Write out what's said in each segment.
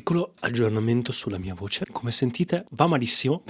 Piccolo aggiornamento sulla mia voce. Come sentite, va malissimo.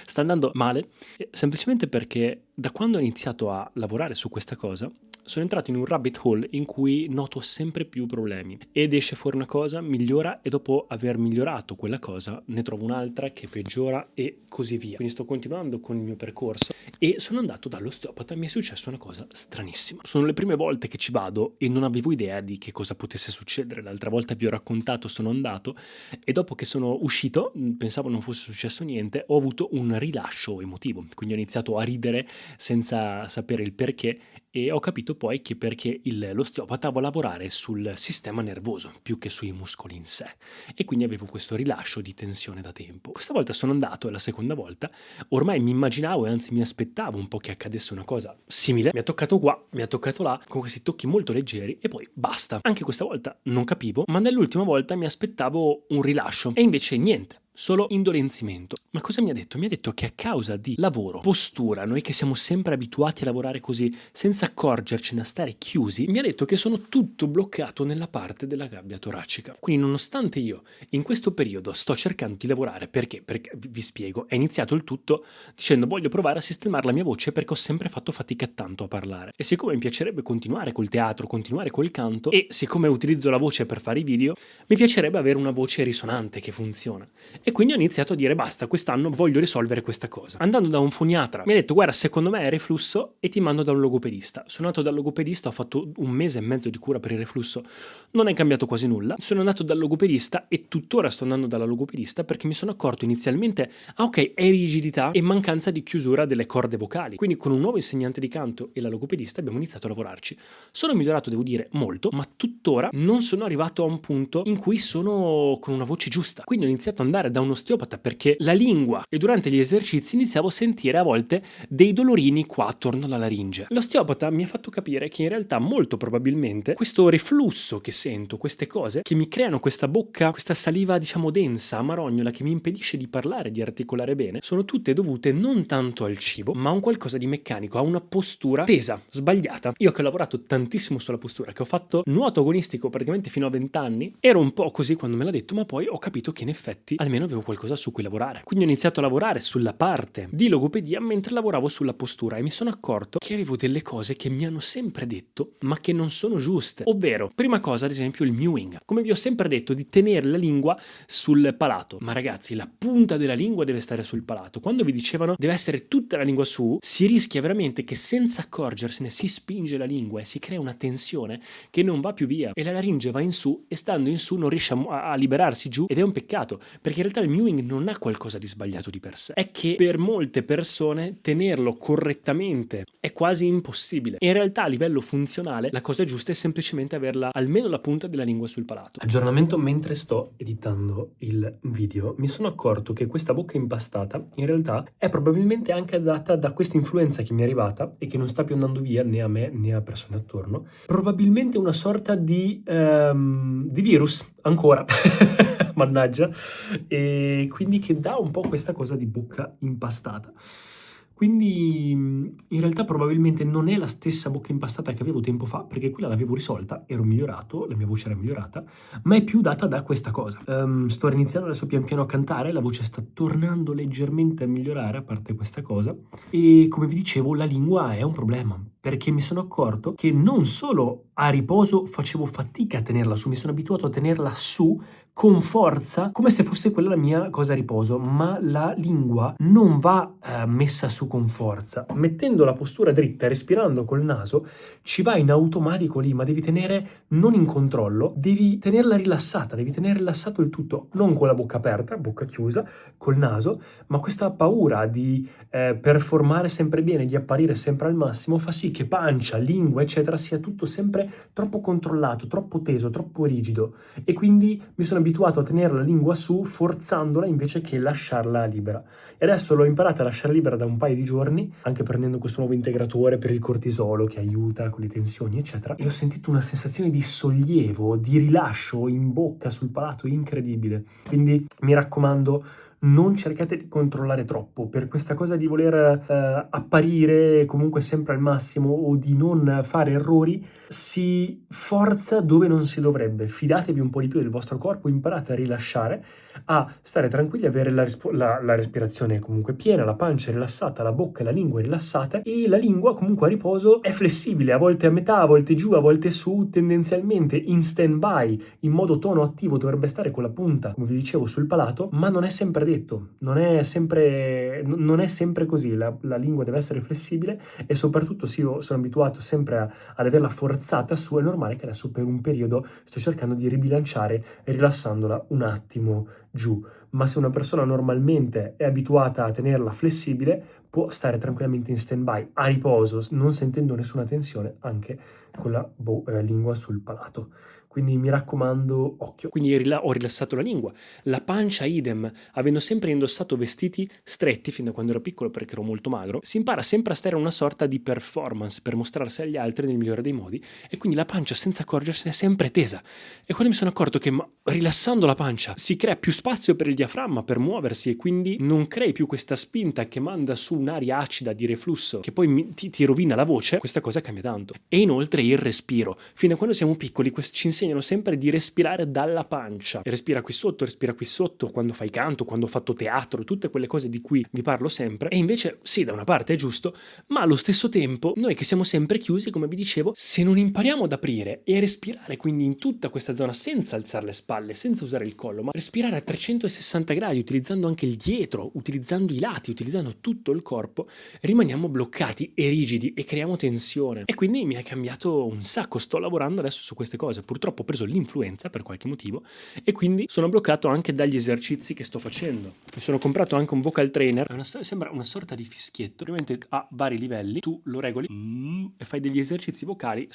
Sta andando male, semplicemente perché da quando ho iniziato a lavorare su questa cosa sono entrato in un rabbit hole in cui noto sempre più problemi ed esce fuori una cosa, migliora e dopo aver migliorato quella cosa ne trovo un'altra che peggiora e così via. Quindi sto continuando con il mio percorso e sono andato dall'osteopata e mi è successa una cosa stranissima. Sono le prime volte che ci vado e non avevo idea di che cosa potesse succedere. L'altra volta vi ho raccontato, sono andato e dopo che sono uscito, pensavo non fosse successo niente, ho avuto un rilascio emotivo, quindi ho iniziato a ridere senza sapere il perché e ho capito poi che perché l'osteopata va a lavorare sul sistema nervoso più che sui muscoli in sé e quindi avevo questo rilascio di tensione da tempo. Questa volta sono andato, è la seconda volta, ormai mi immaginavo e anzi mi aspettavo un po' che accadesse una cosa simile, mi ha toccato qua, mi ha toccato là, con questi tocchi molto leggeri e poi basta. Anche questa volta non capivo, ma nell'ultima volta mi aspettavo un rilascio e invece niente. Solo indolenzimento. Ma cosa mi ha detto? Mi ha detto che a causa di lavoro, postura, noi che siamo sempre abituati a lavorare così senza accorgercene, a stare chiusi, mi ha detto che sono tutto bloccato nella parte della gabbia toracica. Quindi nonostante io in questo periodo sto cercando di lavorare, perché vi spiego, è iniziato il tutto dicendo voglio provare a sistemare la mia voce perché ho sempre fatto fatica tanto a parlare. E siccome mi piacerebbe continuare col teatro, continuare col canto e siccome utilizzo la voce per fare i video, mi piacerebbe avere una voce risonante che funziona. E quindi ho iniziato a dire basta, quest'anno voglio risolvere questa cosa. Andando da un foniatra mi ha detto guarda secondo me è reflusso e ti mando da un logopedista. Sono andato dal logopedista, ho fatto 1 mese e mezzo di cura per il reflusso, non è cambiato quasi nulla. Sono andato dal logopedista e tuttora sto andando dalla logopedista perché mi sono accorto inizialmente ok è rigidità e mancanza di chiusura delle corde vocali. Quindi con un nuovo insegnante di canto e la logopedista abbiamo iniziato a lavorarci. Sono migliorato devo dire molto, ma tuttora non sono arrivato a un punto in cui sono con una voce giusta. Quindi ho iniziato ad andare da un osteopata perché la lingua e durante gli esercizi iniziavo a sentire a volte dei dolorini qua attorno alla laringe. L'osteopata mi ha fatto capire che in realtà molto probabilmente questo reflusso che sento, queste cose che mi creano questa bocca, questa saliva diciamo densa, amarognola che mi impedisce di parlare, di articolare bene, sono tutte dovute non tanto al cibo ma a un qualcosa di meccanico, a una postura tesa, sbagliata. Io che ho lavorato tantissimo sulla postura, che ho fatto nuoto agonistico praticamente fino a 20 anni, ero un po' così quando me l'ha detto ma poi ho capito che in effetti almeno avevo qualcosa su cui lavorare. Quindi ho iniziato a lavorare sulla parte di logopedia mentre lavoravo sulla postura e mi sono accorto che avevo delle cose che mi hanno sempre detto ma che non sono giuste. Ovvero, prima cosa ad esempio il mewing. Come vi ho sempre detto di tenere la lingua sul palato. Ma ragazzi, la punta della lingua deve stare sul palato. Quando vi dicevano deve essere tutta la lingua su, si rischia veramente che senza accorgersene si spinge la lingua e si crea una tensione che non va più via e la laringe va in su e stando in su non riesce a liberarsi giù ed è un peccato perché in realtà il mewing non ha qualcosa di sbagliato di per sé, è che per molte persone tenerlo correttamente è quasi impossibile e in realtà a livello funzionale la cosa giusta è semplicemente averla almeno la punta della lingua sul palato. Aggiornamento: mentre sto editando il video mi sono accorto che questa bocca impastata in realtà è probabilmente anche data da questa influenza che mi è arrivata e che non sta più andando via né a me né a persone attorno, probabilmente una sorta di virus ancora mannaggia, e quindi che dà un po' questa cosa di bocca impastata. Quindi in realtà probabilmente non è la stessa bocca impastata che avevo tempo fa, perché quella l'avevo risolta, ero migliorato, la mia voce era migliorata, ma è più data da questa cosa. Sto iniziando adesso pian piano a cantare, la voce sta tornando leggermente a migliorare, a parte questa cosa, e come vi dicevo la lingua è un problema, perché mi sono accorto che non solo a riposo facevo fatica a tenerla su, mi sono abituato a tenerla su con forza, come se fosse quella la mia cosa a riposo, ma la lingua non va messa su con forza. Mettendo la postura dritta e respirando col naso, ci va in automatico lì, ma devi tenere non in controllo, devi tenerla rilassata, devi tenere rilassato il tutto, non con la bocca aperta, bocca chiusa, col naso, ma questa paura di performare sempre bene, di apparire sempre al massimo, fa sì che pancia, lingua, eccetera, sia tutto sempre troppo controllato, troppo teso, troppo rigido e quindi mi sono abituato a tenere la lingua su forzandola invece che lasciarla libera. E adesso l'ho imparata a lasciare libera da un paio di giorni, anche prendendo questo nuovo integratore per il cortisolo che aiuta con le tensioni, eccetera. E ho sentito una sensazione di sollievo, di rilascio in bocca, sul palato incredibile. Quindi mi raccomando, non cercate di controllare troppo. Per questa cosa di voler apparire comunque sempre al massimo o di non fare errori, si forza dove non si dovrebbe. Fidatevi un po' di più del vostro corpo, imparate a rilasciare, a stare tranquilli, avere la respirazione comunque piena, la pancia rilassata, la bocca e la lingua rilassate, e la lingua comunque a riposo è flessibile, a volte a metà, a volte giù, a volte su, tendenzialmente in stand-by, in modo tono attivo dovrebbe stare con la punta, come vi dicevo, sul palato, ma non è sempre detto, non è sempre così, la lingua deve essere flessibile e soprattutto se io sono abituato sempre ad averla forzata su, è normale che adesso per un periodo sto cercando di ribilanciare e rilassandola un attimo giù. Ma se una persona normalmente è abituata a tenerla flessibile, può stare tranquillamente in stand-by, a riposo, non sentendo nessuna tensione, anche con la lingua sul palato. Quindi mi raccomando, occhio. Quindi ho rilassato la lingua, la pancia idem, avendo sempre indossato vestiti stretti fin da quando ero piccolo perché ero molto magro, si impara sempre a stare una sorta di performance per mostrarsi agli altri nel migliore dei modi, e quindi la pancia senza accorgersene è sempre tesa. E quando mi sono accorto che rilassando la pancia si crea più spazio per il diaframma per muoversi, e quindi non crei più questa spinta che manda su un'aria acida di reflusso che poi ti rovina la voce, questa cosa cambia tanto. E inoltre il respiro, fin da quando siamo piccoli ci insegnano sempre di respirare dalla pancia, e respira qui sotto quando fai canto, quando ho fatto teatro, tutte quelle cose di cui vi parlo sempre. E invece sì, da una parte è giusto, ma allo stesso tempo noi che siamo sempre chiusi, come vi dicevo, se non impariamo ad aprire e respirare quindi in tutta questa zona senza alzare le spalle, senza usare il collo, ma respirare a 360 gradi utilizzando anche il dietro, utilizzando i lati, utilizzando tutto il corpo, rimaniamo bloccati e rigidi e creiamo tensione. E quindi mi ha cambiato un sacco, sto lavorando adesso su queste cose. Purtroppo ho preso l'influenza per qualche motivo e quindi sono bloccato anche dagli esercizi che sto facendo. Mi sono comprato anche un vocal trainer, sembra una sorta di fischietto, ovviamente ha vari livelli, tu lo regoli e fai degli esercizi vocali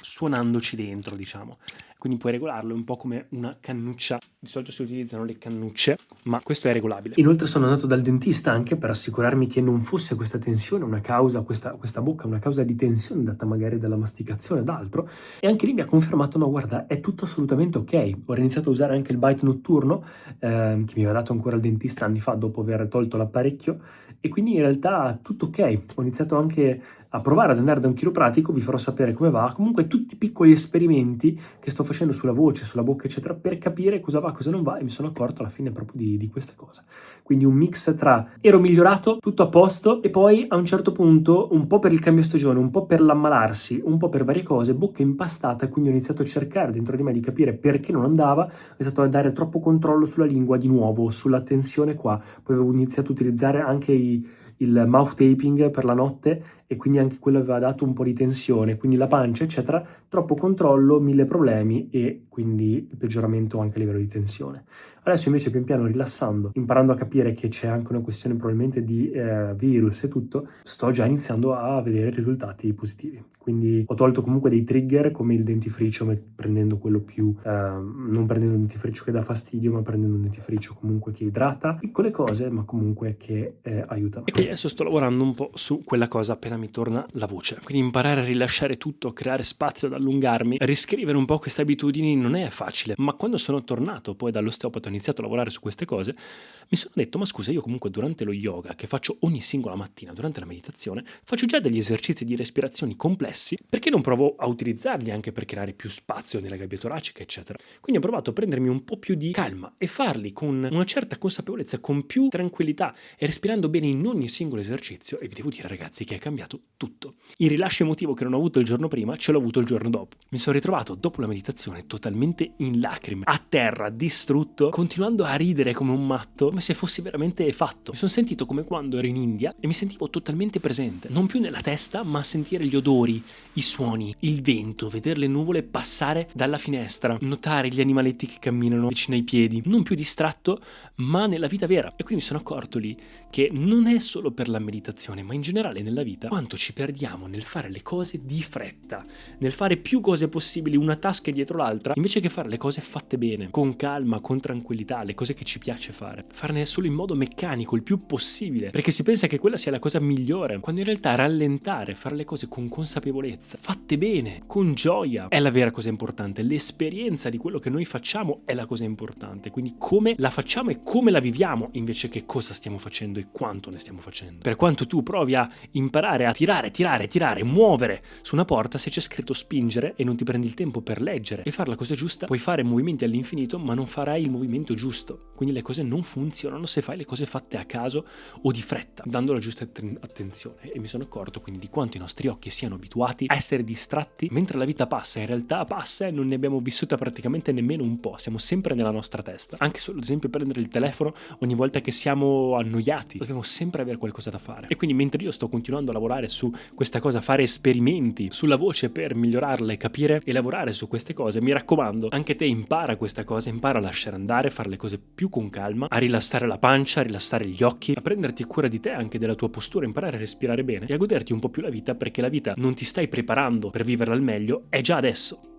suonandoci dentro, diciamo. Quindi puoi regolarlo, è un po' come una cannuccia. Di solito si utilizzano le cannucce, ma questo è regolabile. Inoltre sono andato dal dentista anche per assicurarmi che non fosse questa tensione una causa, questa bocca, una causa di tensione data magari dalla masticazione ed altro, e anche lì mi ha confermato, no guarda, è tutto assolutamente ok. Ho iniziato a usare anche il bite notturno, che mi aveva dato ancora il dentista anni fa dopo aver tolto l'apparecchio, e quindi in realtà tutto ok. Ho iniziato anche a provare ad andare da un chiropratico, vi farò sapere come va. Comunque tutti piccoli esperimenti che sto facendo sulla voce, sulla bocca eccetera, per capire cosa va, cosa non va, e mi sono accorto alla fine proprio di queste cose. Quindi un mix tra ero migliorato, tutto a posto, e poi a un certo punto, un po' per il cambio stagione, un po' per l'ammalarsi, un po' per varie cose, bocca impastata, quindi ho iniziato a cercare dentro di me di capire perché non andava, ho iniziato a dare troppo controllo sulla lingua di nuovo, sulla tensione qua, poi avevo iniziato a utilizzare anche il mouth taping per la notte, e quindi anche quello aveva dato un po' di tensione, quindi la pancia eccetera, troppo controllo, 1000 problemi e quindi il peggioramento anche a livello di tensione. Adesso invece pian piano rilassando, imparando a capire che c'è anche una questione probabilmente di virus e tutto, sto già iniziando a vedere risultati positivi. Quindi ho tolto comunque dei trigger come il dentifricio, prendendo quello più, non prendendo un dentifricio che dà fastidio, ma prendendo un dentifricio comunque che idrata, piccole cose ma comunque che aiutano. E quindi adesso sto lavorando un po' su quella cosa appena mi torna la voce, quindi imparare a rilasciare tutto, creare spazio ad allungarmi, riscrivere un po' queste abitudini non è facile, ma quando sono tornato poi dall'osteopata, ho iniziato a lavorare su queste cose, mi sono detto ma scusa, io comunque durante lo yoga che faccio ogni singola mattina, durante la meditazione, faccio già degli esercizi di respirazioni complessi, perché non provo a utilizzarli anche per creare più spazio nella gabbia toracica eccetera. Quindi ho provato a prendermi un po' più di calma e farli con una certa consapevolezza, con più tranquillità e respirando bene in ogni singolo esercizio, e vi devo dire ragazzi che è cambiato tutto. Il rilascio emotivo che non ho avuto il giorno prima ce l'ho avuto il giorno dopo. Mi sono ritrovato dopo la meditazione totalmente in lacrime, a terra, distrutto, continuando a ridere come un matto, come se fossi veramente fatto. Mi sono sentito come quando ero in India e mi sentivo totalmente presente, non più nella testa, ma a sentire gli odori, i suoni, il vento, vedere le nuvole passare dalla finestra, notare gli animaletti che camminano vicino ai piedi, non più distratto, ma nella vita vera. E quindi mi sono accorto lì che non è solo per la meditazione, ma in generale nella vita, quanto ci perdiamo nel fare le cose di fretta, nel fare più cose possibili, una tasca dietro l'altra, invece che fare le cose fatte bene, con calma, con tranquillità, le cose che ci piace fare. Farne solo in modo meccanico, il più possibile, perché si pensa che quella sia la cosa migliore, quando in realtà rallentare, fare le cose con consapevolezza, fatte bene, con gioia, è la vera cosa importante. L'esperienza di quello che noi facciamo è la cosa importante, quindi come la facciamo e come la viviamo, invece che cosa stiamo facendo e quanto ne stiamo facendo. Per quanto tu provi a imparare a tirare, muovere su una porta, se c'è scritto spingere e non ti prendi il tempo per leggere e fare la cosa giusta, puoi fare movimenti all'infinito ma non farai il movimento giusto. Quindi le cose non funzionano se fai le cose fatte a caso o di fretta, dando la giusta attenzione. E mi sono accorto quindi di quanto i nostri occhi siano abituati a essere distratti mentre la vita passa. In realtà passa e non ne abbiamo vissuta praticamente nemmeno un po', siamo sempre nella nostra testa. Anche solo ad esempio prendere il telefono ogni volta che siamo annoiati, dobbiamo sempre avere qualcosa da fare. E quindi mentre io sto continuando a lavorare su questa cosa, fare esperimenti sulla voce per migliorarla e capire e lavorare su queste cose, mi raccomando, anche te impara questa cosa, impara a lasciare andare, a fare le cose più con calma, a rilassare la pancia, a rilassare gli occhi, a prenderti cura di te, anche della tua postura, imparare a respirare bene e a goderti un po' più la vita, perché la vita non ti stai preparando per viverla al meglio, è già adesso.